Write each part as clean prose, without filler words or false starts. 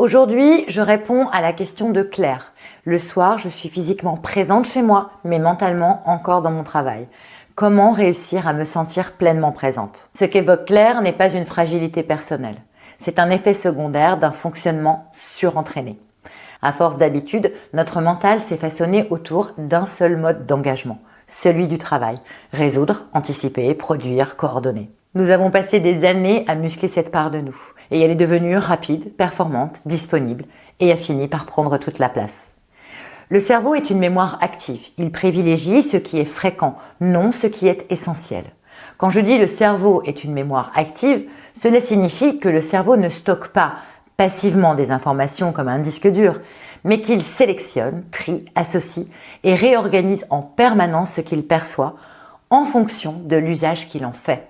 Aujourd'hui, je réponds à la question de Claire. Le soir, je suis physiquement présente chez moi, mais mentalement encore dans mon travail. Comment réussir à me sentir pleinement présente? Ce qu'évoque Claire n'est pas une fragilité personnelle. C'est un effet secondaire d'un fonctionnement surentraîné. À force d'habitude, notre mental s'est façonné autour d'un seul mode d'engagement, celui du travail. Résoudre, anticiper, produire, coordonner. Nous avons passé des années à muscler cette part de nous. Et elle est devenue rapide, performante, disponible et a fini par prendre toute la place. Le cerveau est une mémoire active. Il privilégie ce qui est fréquent, non ce qui est essentiel. Quand je dis le cerveau est une mémoire active, cela signifie que le cerveau ne stocke pas passivement des informations comme un disque dur, mais qu'il sélectionne, trie, associe et réorganise en permanence ce qu'il perçoit en fonction de l'usage qu'il en fait.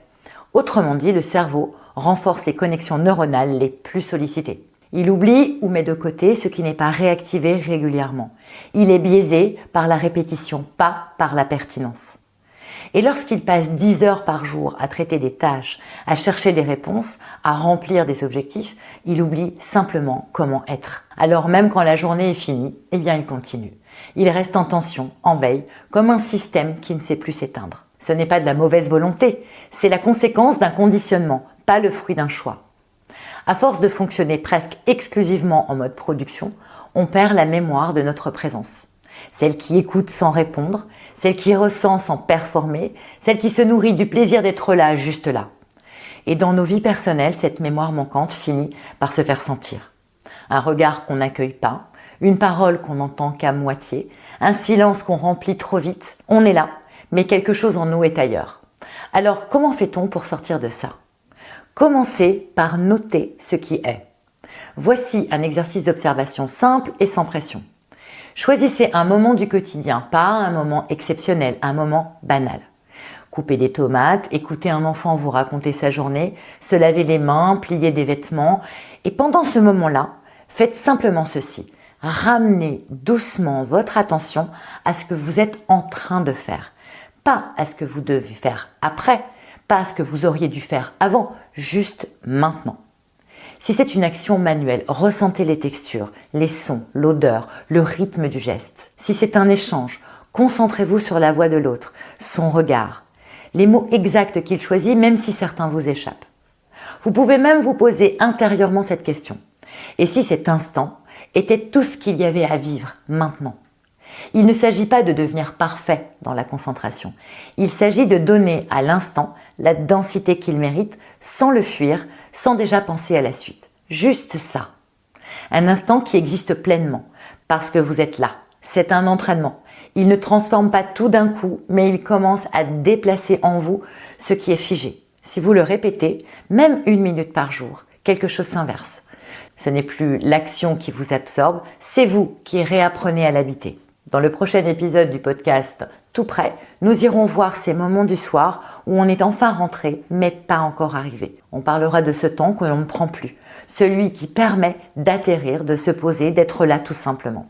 Autrement dit, le cerveau renforce les connexions neuronales les plus sollicitées. Il oublie ou met de côté ce qui n'est pas réactivé régulièrement. Il est biaisé par la répétition, pas par la pertinence. Et lorsqu'il passe 10 heures par jour à traiter des tâches, à chercher des réponses, à remplir des objectifs, il oublie simplement comment être. Alors même quand la journée est finie, il continue. Il reste en tension, en veille, comme un système qui ne sait plus s'éteindre. Ce n'est pas de la mauvaise volonté, c'est la conséquence d'un conditionnement, pas le fruit d'un choix. À force de fonctionner presque exclusivement en mode production, on perd la mémoire de notre présence. Celle qui écoute sans répondre, celle qui ressent sans performer, celle qui se nourrit du plaisir d'être là, juste là. Et dans nos vies personnelles, cette mémoire manquante finit par se faire sentir. Un regard qu'on n'accueille pas, une parole qu'on n'entend qu'à moitié, un silence qu'on remplit trop vite. On est là, mais quelque chose en nous est ailleurs. Alors, comment fait-on pour sortir de ça? Commencez par noter ce qui est. Voici un exercice d'observation simple et sans pression. Choisissez un moment du quotidien, pas un moment exceptionnel, un moment banal. Coupez des tomates, écoutez un enfant vous raconter sa journée, se laver les mains, plier des vêtements. Et pendant ce moment-là, faites simplement ceci. Ramenez doucement votre attention à ce que vous êtes en train de faire. Pas à ce que vous devez faire après, pas à ce que vous auriez dû faire avant, juste maintenant. Si c'est une action manuelle, ressentez les textures, les sons, l'odeur, le rythme du geste. Si c'est un échange, concentrez-vous sur la voix de l'autre, son regard, les mots exacts qu'il choisit, même si certains vous échappent. Vous pouvez même vous poser intérieurement cette question. Et si cet instant était tout ce qu'il y avait à vivre maintenant? Il ne s'agit pas de devenir parfait dans la concentration. Il s'agit de donner à l'instant la densité qu'il mérite sans le fuir, sans déjà penser à la suite. Juste ça. Un instant qui existe pleinement parce que vous êtes là. C'est un entraînement. Il ne transforme pas tout d'un coup, mais il commence à déplacer en vous ce qui est figé. Si vous le répétez, même 1 minute par jour, quelque chose s'inverse. Ce n'est plus l'action qui vous absorbe, c'est vous qui réapprenez à l'habiter. Dans le prochain épisode du podcast Tout prêt, nous irons voir ces moments du soir où on est enfin rentré, mais pas encore arrivé. On parlera de ce temps que l'on ne prend plus, celui qui permet d'atterrir, de se poser, d'être là tout simplement.